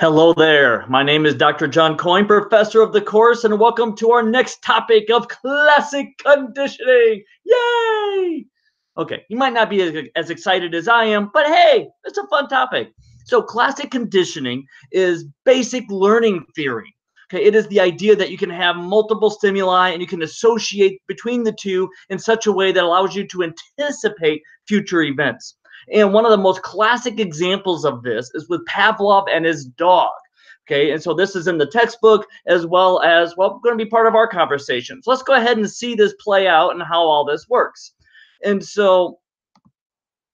Hello there. My name is Dr. John Coyne, professor of the course, and welcome to our next topic of classic conditioning. Yay! Okay, you might not be as excited as I am, but hey, it's a fun topic. So, classic conditioning is basic learning theory. Okay, it is the idea that you can have multiple stimuli and you can associate between the two in such a way that allows you to anticipate future events. And one of the most classic examples of this is with Pavlov and his dog. Okay, and so this is in the textbook as well as, well, going to be part of our conversation. So let's go ahead and see this play out and how all this works. And so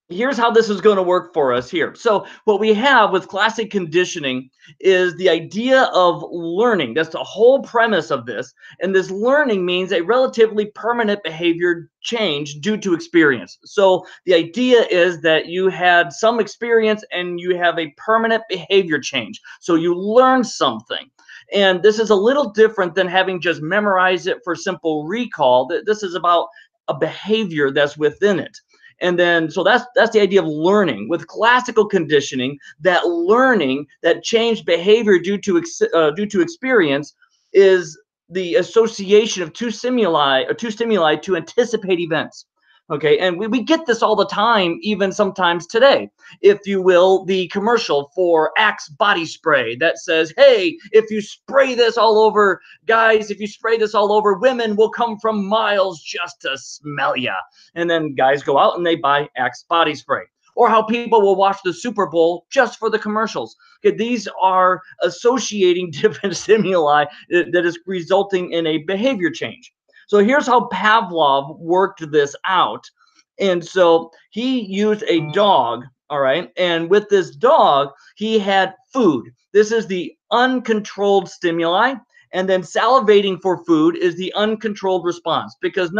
here's how this is going to work for us here. So what we have with classic conditioning is the idea of learning. That's the whole premise of this. And this learning means a relatively permanent behavior change due to experience. So the idea is that you had some experience and you have a permanent behavior change. So you learn something. And this is a little different than having just memorized it for simple recall. This is about a behavior that's within it. And then, so that's the idea of learning. With classical conditioning, that learning, that changed behavior due to experience, is the association of two stimuli to anticipate events. Okay, and we get this all the time, even sometimes today. If you will, the commercial for Axe body spray that says, hey, if you spray this all over, guys, if you spray this all over, women will come from miles just to smell ya. And then guys go out and they buy Axe body spray. Or how people will watch the Super Bowl just for the commercials. Okay, these are associating different stimuli that is resulting in a behavior change. So here's how Pavlov worked this out. And so he used a dog, all right? And with this dog, he had food. This is the uncontrolled stimuli. And then salivating for food is the uncontrolled response, because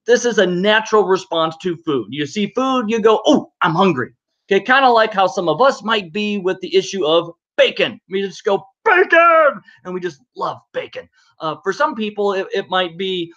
this is a natural response to food. You see food, you go, oh, I'm hungry. Okay, kind of like how some of us might be with the issue of bacon. We just go, bacon, and we just love bacon. For some people, it might be,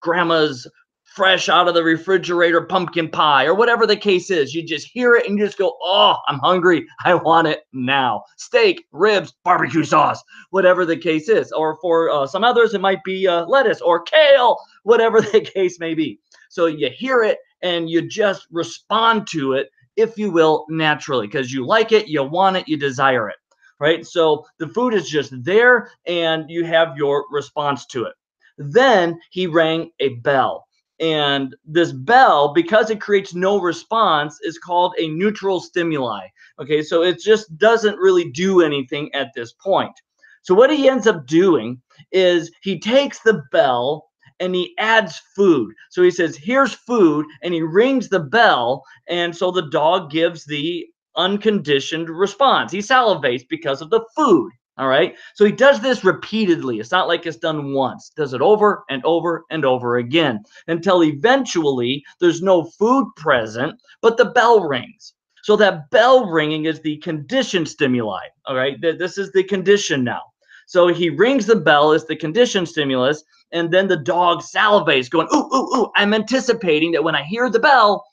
grandma's fresh out of the refrigerator pumpkin pie or whatever the case is. You just hear it and you just go, oh, I'm hungry. I want it now. Steak, ribs, barbecue sauce, whatever the case is. Or for some others, it might be lettuce or kale, whatever the case may be. So you hear it and you just respond to it, if you will, naturally, because you like it, you want it, you desire it. Right? So the food is just there and you have your response to it. Then he rang a bell. And this bell, because it creates no response, is called a neutral stimuli. Okay, so it just doesn't really do anything at this point. So what he ends up doing is he takes the bell and he adds food. So he says, here's food, and he rings the bell. And so the dog gives the unconditioned response. He salivates because of the food. All right. So he does this repeatedly. It's not like it's done once. Does it over and over and over again until eventually there's no food present, but the bell rings. So that bell ringing is the conditioned stimuli. All right. This is the condition now. So he rings the bell as the conditioned stimulus, and then the dog salivates, going, ooh, ooh, ooh. I'm anticipating that when I hear the bell,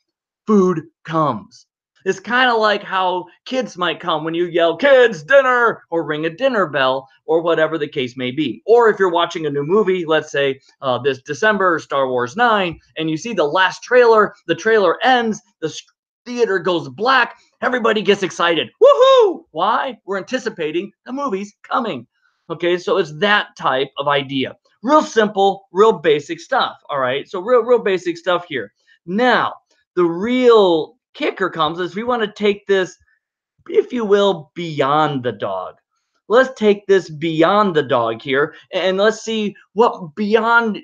food comes. It's kind of like how kids might come when you yell, kids, dinner, or ring a dinner bell, or whatever the case may be. Or if you're watching a new movie, let's say this December, Star Wars 9, and you see the last trailer, the trailer ends, the theater goes black, everybody gets excited. Woohoo! Why? We're anticipating the movie's coming. Okay, so it's that type of idea. Real simple, real basic stuff, all right? So real basic stuff here. Now, the real kicker comes is we want to take this, if you will, beyond the dog. Let's take this beyond the dog here, and let's see what beyond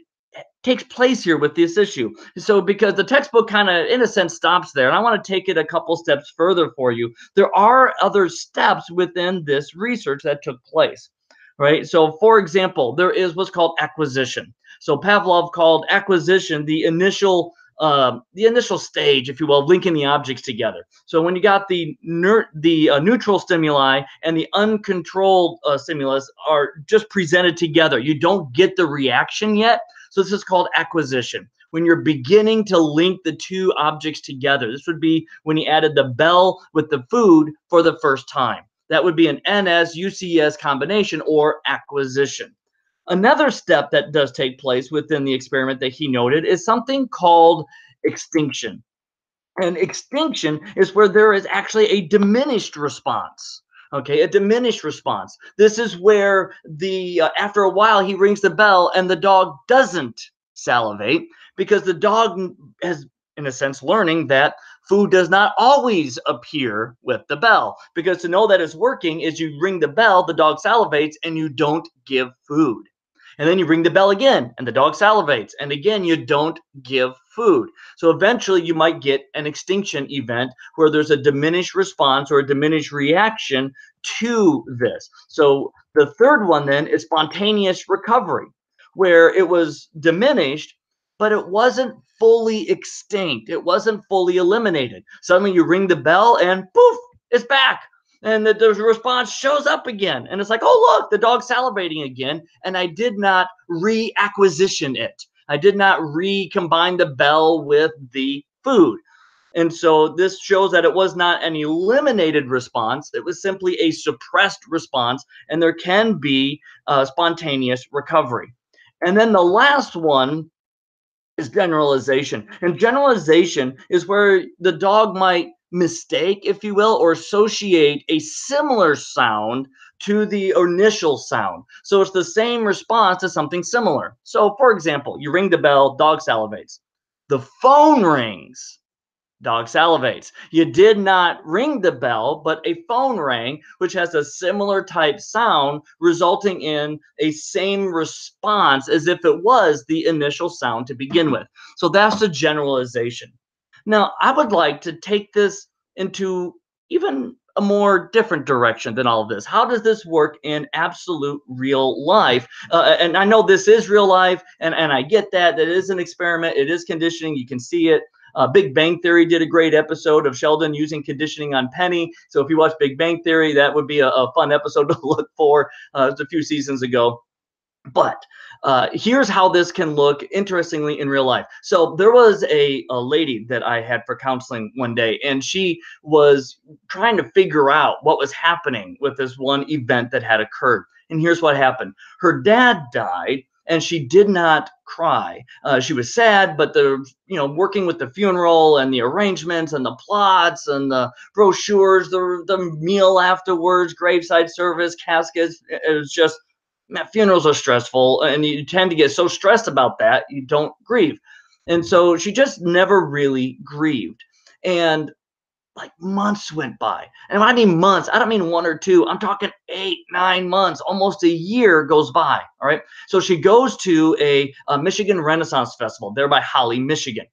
takes place here with this issue. So because the textbook kind of, in a sense, stops there, and I want to take it a couple steps further for you. There are other steps within this research that took place, right? So for example, there is what's called acquisition. So Pavlov called acquisition the initial stage, if you will, linking the objects together. So when you got the neutral stimuli and the uncontrolled stimulus are just presented together, you don't get the reaction yet. So this is called acquisition. When you're beginning to link the two objects together, this would be when he added the bell with the food for the first time. That would be an NS-UCS combination or acquisition. Another step that does take place within the experiment that he noted is something called extinction. And extinction is where there is actually a diminished response. Okay, a diminished response. This is where after a while he rings the bell and the dog doesn't salivate because the dog has, in a sense, learning that food does not always appear with the bell. Because to know that it's working is you ring the bell, the dog salivates, and you don't give food. And then you ring the bell again, and the dog salivates. And again, you don't give food. So eventually you might get an extinction event where there's a diminished response or a diminished reaction to this. So the third one then is spontaneous recovery, where it was diminished, but it wasn't fully extinct. It wasn't fully eliminated. Suddenly you ring the bell and poof, it's back. And the response shows up again. And it's like, oh, look, the dog's salivating again. And I did not reacquisition it. I did not recombine the bell with the food. And so this shows that it was not an eliminated response. It was simply a suppressed response. And there can be spontaneous recovery. And then the last one is generalization. And generalization is where the dog might mistake, if you will, or associate a similar sound to the initial sound. So it's the same response to something similar. So for example, you ring the bell, dog salivates. The phone rings, dog salivates. You did not ring the bell, but a phone rang, which has a similar type sound, resulting in a same response as if it was the initial sound to begin with. So that's the generalization. Now, I would like to take this into even a more different direction than all of this. How does this work in absolute real life? And I know this is real life, and I get that. That is an experiment. It is conditioning. You can see it. Big Bang Theory did a great episode of Sheldon using conditioning on Penny. So if you watch Big Bang Theory, that would be a fun episode to look for. It was a few seasons ago. But here's how this can look interestingly in real life. So there was a lady that I had for counseling one day, and she was trying to figure out what was happening with this one event that had occurred. And here's what happened. Her dad died, and she did not cry. She was sad, but working with the funeral and the arrangements and the plots and the brochures, the meal afterwards, graveside service, caskets, it was just, funerals are stressful, and you tend to get so stressed about that you don't grieve. And so she just never really grieved. And like months went by. And when I mean months, I don't mean 1 or 2. I'm talking 8, 9 months, almost a year goes by. All right. So she goes to a Michigan Renaissance Festival there by Holly, Michigan.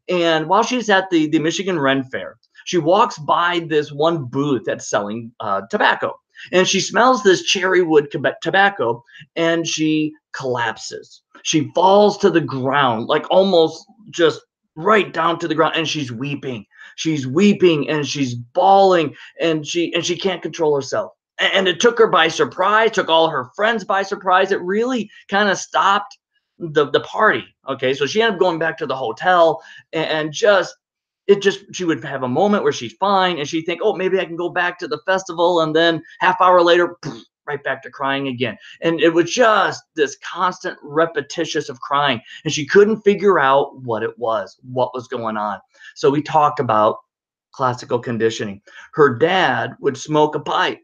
And while she's at the Michigan Ren Fair, she walks by this one booth that's selling tobacco. And she smells this cherry wood tobacco, and she collapses. She falls to the ground, like almost just right down to the ground, and she's weeping. She's weeping and she's bawling, and she can't control herself. And it took her by surprise, took all her friends by surprise. It really kind of stopped the party. Okay, so she ended up going back to the hotel, and she would have a moment where she's fine and she'd think, oh, maybe I can go back to the festival, and then half hour later, right back to crying again. And it was just this constant repetitious of crying, and she couldn't figure out what it was, what was going on. So we talked about classical conditioning. Her dad would smoke a pipe,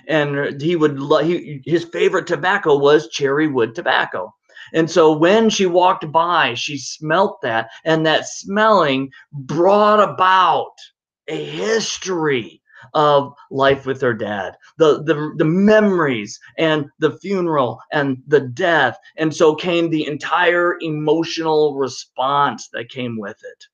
and his favorite tobacco was cherry wood tobacco. And so when she walked by, she smelt that, and that smelling brought about a history of life with her dad, the memories and the funeral and the death. And so came the entire emotional response that came with it.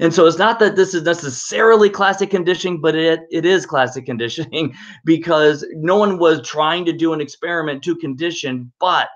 And so it's not that this is necessarily classic conditioning, but it is classic conditioning, because no one was trying to do an experiment to condition, but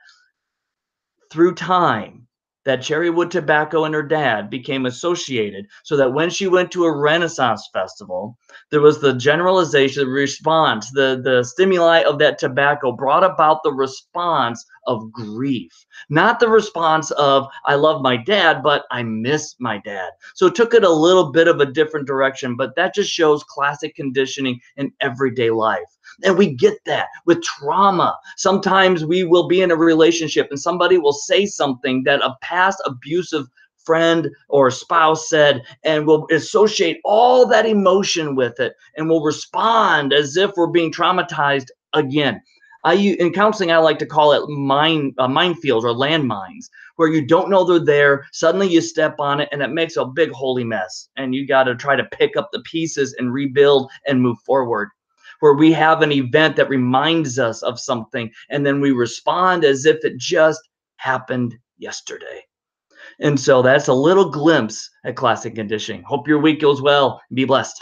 through time, that cherry wood tobacco and her dad became associated, so that when she went to a Renaissance festival, there was the generalization, the response, the stimuli of that tobacco brought about the response of grief, not the response of, I love my dad, but I miss my dad. So it took it a little bit of a different direction, but that just shows classic conditioning in everyday life. And we get that with trauma. Sometimes we will be in a relationship and somebody will say something that a past abusive friend or spouse said, and we'll associate all that emotion with it, and we'll respond as if we're being traumatized again. In counseling, I like to call it minefields or landmines, where you don't know they're there. Suddenly you step on it and it makes a big holy mess. And you got to try to pick up the pieces and rebuild and move forward. Where we have an event that reminds us of something and then we respond as if it just happened yesterday. And so that's a little glimpse at classic conditioning. Hope your week goes well. Be blessed.